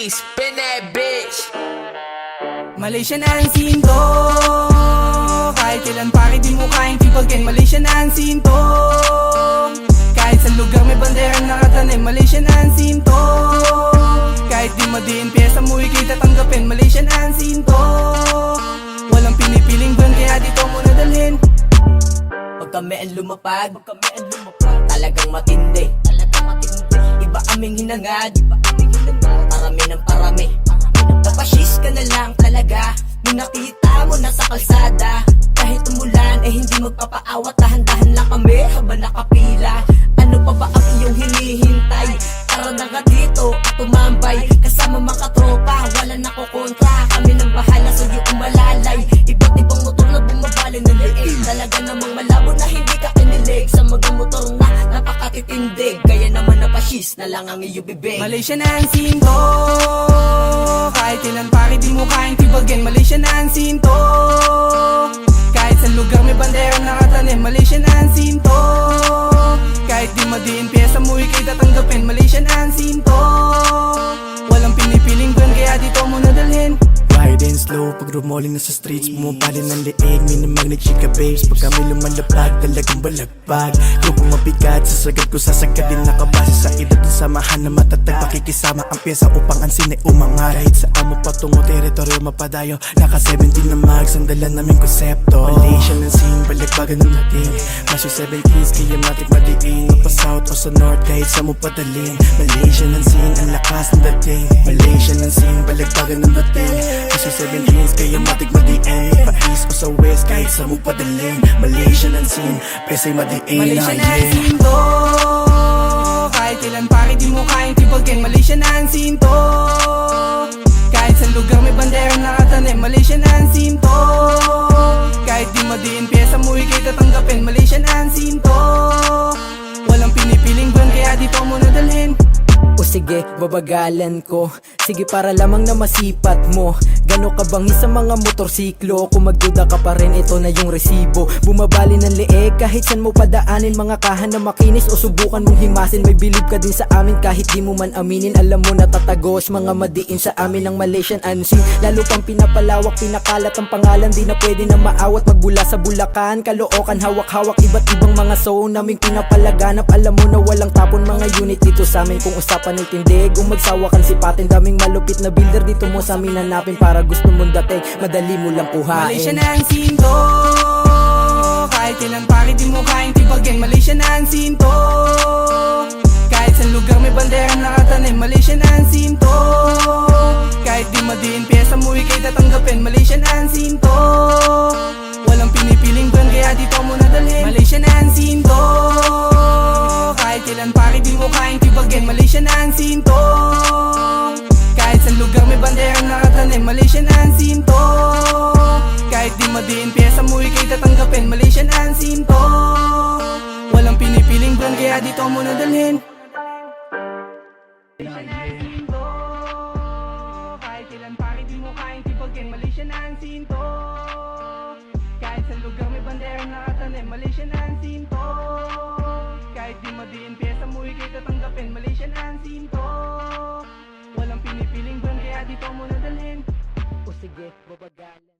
spin that bitch. Malaysian unseen to, kahit kailan pare di mo kayang tipagin. Malaysian unseen to, kahit sa lugar may banderang nakatanim. Malaysian unseen to, kahit di madiin pyesa mo ikay tatanggapin. Malaysian unseen to, walang pinipiling brand kaya dito mo nadalhin. Pag kami ang lumapag, talagang matindi. Iba aming hinangad, parami ng parami. Napashis ka na lang talaga nung nakita mo na sa kalsada. Kahit umulan ay hindi magpapaawat, dahan-dahan lang kami habang nakapila. Ano pa ba ang iyong hinihintay? Tara na nga dito at tumambay. Kasama mga tropa, wala nakukontra. Kami nang bahala sa'yo umalalay. Iba't ibang motor na bumabali ng liig. Talaga namang malabo na hindi ka kinilig sa mga motor na napakatitindig. Kaya naman napashis na lang ang iyong bibig. Malaysian unseen to, kahit kailan pare di mo kayang tibagin. Malaysian unseen to, kahit sa lugar may banderang nakatanim. Malaysian unseen to, kahit di madiin pyesa mo ikay tatanggapin. Malaysian unseen to, walang pinipiling brand kaya dito mo nadalhin. Ride and slow, pag rumoling na sa streets, bumabali ng leeg, minamag na chika babes. Pag kami lumalapag, talagang balagbag. Grupong mabigat, sasagad ko sasagad din nakabase sa edad ng samahan na matatag. Pakikisama ang pyesa upang ansin ay umangarahit sa amo patungo teritoryo mapadayo. Naka 17 na mag, sandalan naming konsepto. Malaysian ng scene, balagbagan ng dating. Masyo 17s, kaya matik madiin. Mapa south o sa north, kahit sa mo padalin. Malaysian ng scene, ang lakas ng dating. Malaysian ng scene, balagbagan ng dating. Kasi 17s, kaya matik madiin. Pa east o sa west, kahit sa mo padalhin. Malaysian ang scene, pesay madiin. Malaysian unseen to, kahit kailan pare di mo kayang tibagin. Malaysian unseen to, kahit sa lugar may banderang nakatanim. Malaysian unseen to, kahit di madiin pyesa mo ikay tatanggapin. Malaysian unseen to, walang pinipiling brand kaya dito mo nadalhin. O sige, babagalan ko. Sige para lamang na masipat mo. Gano ka bangis sa mga motorsiklo? Kung magduda ka pa rin, ito na yung resibo. Bumabali ng leeg kahit san mo padaanin. Mga kahan na makinis o subukan mong himasin. May bilib ka din sa amin kahit di mo man aminin. Alam mo na tatagos mga madiin sa amin ng Malaysian unseen. Lalo pang pinapalawak, pinakalat ang pangalan. Di na pwede na maawat, magbula sa Bulacan, Caloocan, hawak-hawak iba't ibang mga zone naming pinapalaganap. Alam mo na walang tapon mga unit dito sa amin. Kung usapan ay tindig, kung magsawa kan sipatin. Daming malupit na builder dito mo sa amin hanapin. Para gusto mong dating, madali mo lang kuhain. Malaysian unseen to, kahit kailan pare di mo kayang tibagin. Malaysian unseen to, kahit sa lugar may banderang nakatanim. Malaysian unseen to, kahit di madiin pyesa mo ikay tatanggapin. Malaysian unseen to, walang pinipiling brand kaya dito mo nadalhin. Malaysian unseen to, kahit kailan pare di mo kayang tibagin. Malaysian unseen to, kahit sa lugar may banderang nakatanim. Malaysian unseen to, kahit di madiin pyesa mo ikay tatanggapin. Malaysian unseen to, walang pinipiling brand kaya dito mo nadalhin. Malaysian unseen to, kahit kailan pare di mo kayang tibagin. Malaysian unseen to, kahit sa lugar may banderang nakatanim. Malaysian unseen to, kahit di madiin pyesa mo ikay tatanggapin. Malaysian unseen to, walang pinipiling brand kaya dito mo nadalhin. O sige, babagalan.